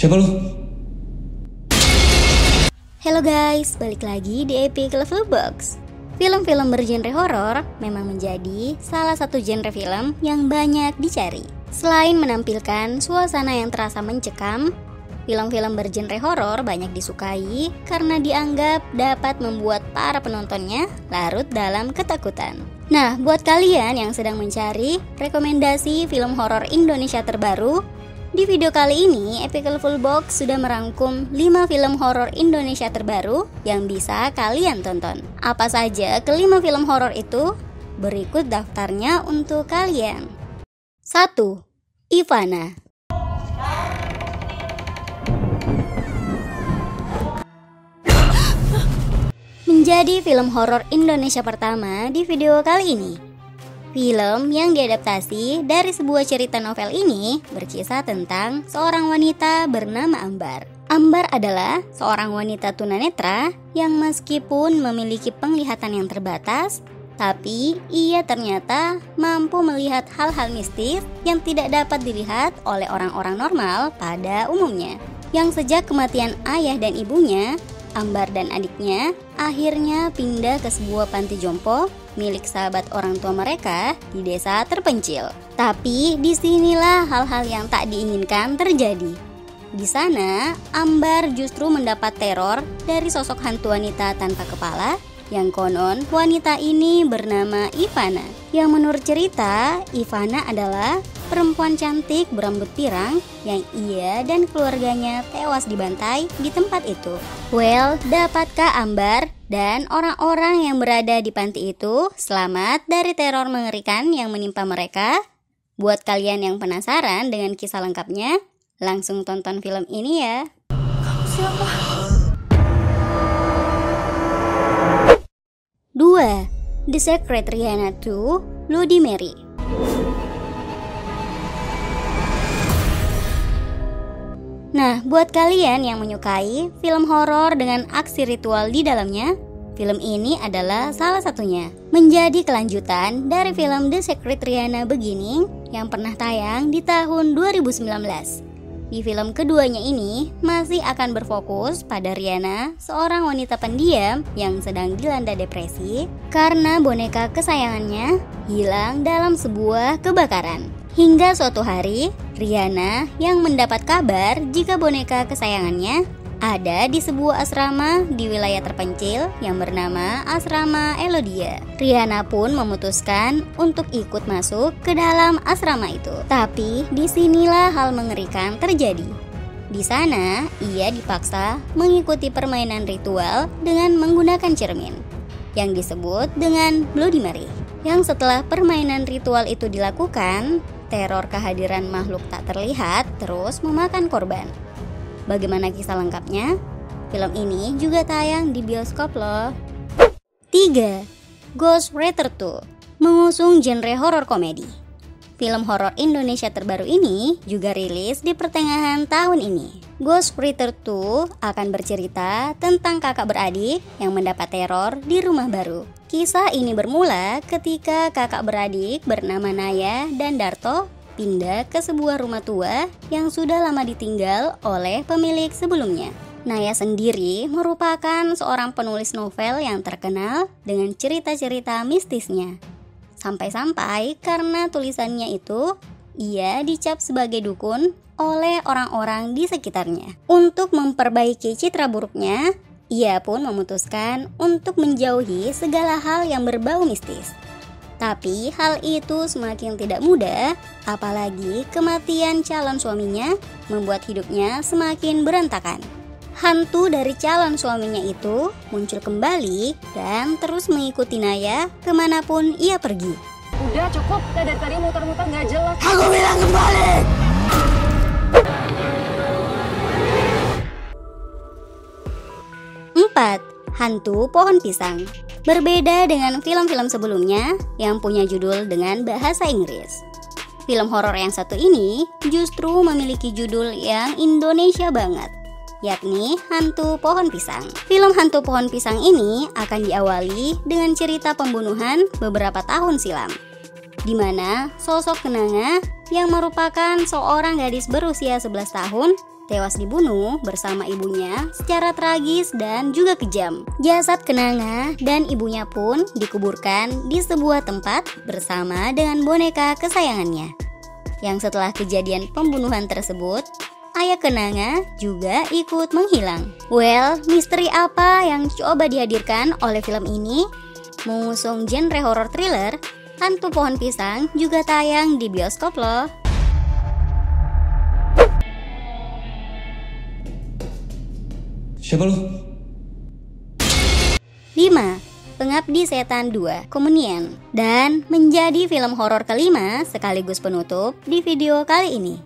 Siapa lu? Halo guys, balik lagi di Epic Level Box. Film-film bergenre horor memang menjadi salah satu genre film yang banyak dicari. Selain menampilkan suasana yang terasa mencekam, film-film bergenre horor banyak disukai karena dianggap dapat membuat para penontonnya larut dalam ketakutan. Nah, buat kalian yang sedang mencari rekomendasi film horor Indonesia terbaru, di video kali ini Epic Level Box sudah merangkum 5 film horor Indonesia terbaru yang bisa kalian tonton. Apa saja kelima film horor itu? Berikut daftarnya untuk kalian. 1. Ivana. Menjadi film horor Indonesia pertama di video kali ini. Film yang diadaptasi dari sebuah cerita novel ini berkisah tentang seorang wanita bernama Ambar. Ambar adalah seorang wanita tunanetra yang meskipun memiliki penglihatan yang terbatas, tapi ia ternyata mampu melihat hal-hal mistis yang tidak dapat dilihat oleh orang-orang normal pada umumnya. Yang sejak kematian ayah dan ibunya, Ambar dan adiknya akhirnya pindah ke sebuah panti jompo milik sahabat orang tua mereka di desa terpencil. Tapi disinilah hal-hal yang tak diinginkan terjadi. Di sana, Ambar justru mendapat teror dari sosok hantu wanita tanpa kepala yang konon wanita ini bernama Ivana. Yang menurut cerita, Ivana adalah perempuan cantik berambut pirang yang ia dan keluarganya tewas dibantai di tempat itu. Well, dapatkah Ambar dan orang-orang yang berada di panti itu selamat dari teror mengerikan yang menimpa mereka? Buat kalian yang penasaran dengan kisah lengkapnya, langsung tonton film ini ya. Kamu siapa? 2. The Secret Rihanna 2, Bloody Mary. Nah, buat kalian yang menyukai film horor dengan aksi ritual di dalamnya, film ini adalah salah satunya. Menjadi kelanjutan dari film The Secret Rihanna Beginning yang pernah tayang di tahun 2019. Di film keduanya ini masih akan berfokus pada Rihanna, seorang wanita pendiam yang sedang dilanda depresi karena boneka kesayangannya hilang dalam sebuah kebakaran. Hingga suatu hari, Rihanna yang mendapat kabar jika boneka kesayangannya ada di sebuah asrama di wilayah terpencil yang bernama Asrama Elodia. Rihanna pun memutuskan untuk ikut masuk ke dalam asrama itu. Tapi disinilah hal mengerikan terjadi. Di sana, ia dipaksa mengikuti permainan ritual dengan menggunakan cermin yang disebut dengan Bloody Mary. Yang setelah permainan ritual itu dilakukan, teror kehadiran makhluk tak terlihat terus memakan korban. Bagaimana kisah lengkapnya? Film ini juga tayang di bioskop loh. 3. Ghostwriter 2, mengusung genre horor komedi. Film horor Indonesia terbaru ini juga rilis di pertengahan tahun ini. Ghostwriter 2 akan bercerita tentang kakak beradik yang mendapat teror di rumah baru. Kisah ini bermula ketika kakak beradik bernama Naya dan Darto pindah ke sebuah rumah tua yang sudah lama ditinggal oleh pemilik sebelumnya. Naya sendiri merupakan seorang penulis novel yang terkenal dengan cerita-cerita mistisnya. Sampai-sampai karena tulisannya itu, ia dicap sebagai dukun oleh orang-orang di sekitarnya. Untuk memperbaiki citra buruknya, ia pun memutuskan untuk menjauhi segala hal yang berbau mistis. Tapi hal itu semakin tidak mudah, apalagi kematian calon suaminya membuat hidupnya semakin berantakan. Hantu dari calon suaminya itu muncul kembali dan terus mengikuti Naya kemanapun ia pergi. Udah cukup, dari tadi muter-muter gak jelas. Aku bilang kembali! 4. Hantu Pohon Pisang. Berbeda dengan film-film sebelumnya yang punya judul dengan bahasa Inggris, film horor yang satu ini justru memiliki judul yang Indonesia banget, yakni Hantu Pohon Pisang. Film Hantu Pohon Pisang ini akan diawali dengan cerita pembunuhan beberapa tahun silam, di mana sosok Kenanga yang merupakan seorang gadis berusia 11 tahun tewas dibunuh bersama ibunya secara tragis dan juga kejam. Jasad Kenanga dan ibunya pun dikuburkan di sebuah tempat bersama dengan boneka kesayangannya. Yang setelah kejadian pembunuhan tersebut, ayah Kenanga juga ikut menghilang. Well, misteri apa yang coba dihadirkan oleh film ini? Mengusung genre horror thriller, Hantu Pohon Pisang juga tayang di bioskop loh. Siapa lu? 5. Pengabdi Setan 2, Komunian. Dan menjadi film horor kelima sekaligus penutup di video kali ini.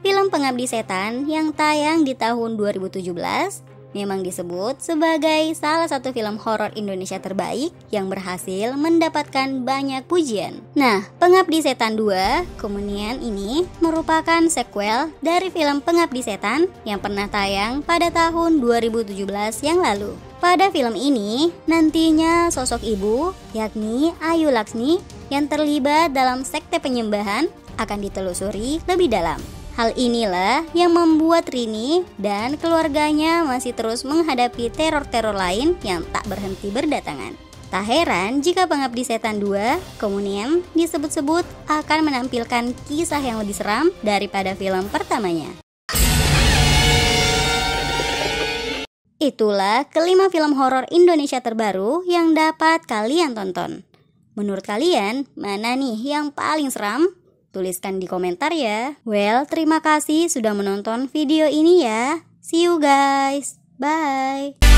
Film Pengabdi Setan yang tayang di tahun 2017 memang disebut sebagai salah satu film horor Indonesia terbaik yang berhasil mendapatkan banyak pujian. Nah, Pengabdi Setan 2, Komunian ini merupakan sequel dari film Pengabdi Setan yang pernah tayang pada tahun 2017 yang lalu. Pada film ini, nantinya sosok ibu, yakni Ayu Laksmi, yang terlibat dalam sekte penyembahan akan ditelusuri lebih dalam. Hal inilah yang membuat Rini dan keluarganya masih terus menghadapi teror-teror lain yang tak berhenti berdatangan. Tak heran jika Pengabdi Setan 2, Komunian disebut-sebut akan menampilkan kisah yang lebih seram daripada film pertamanya. Itulah kelima film horor Indonesia terbaru yang dapat kalian tonton. Menurut kalian, mana nih yang paling seram? Tuliskan di komentar ya. Well, terima kasih sudah menonton video ini ya. See you guys. Bye.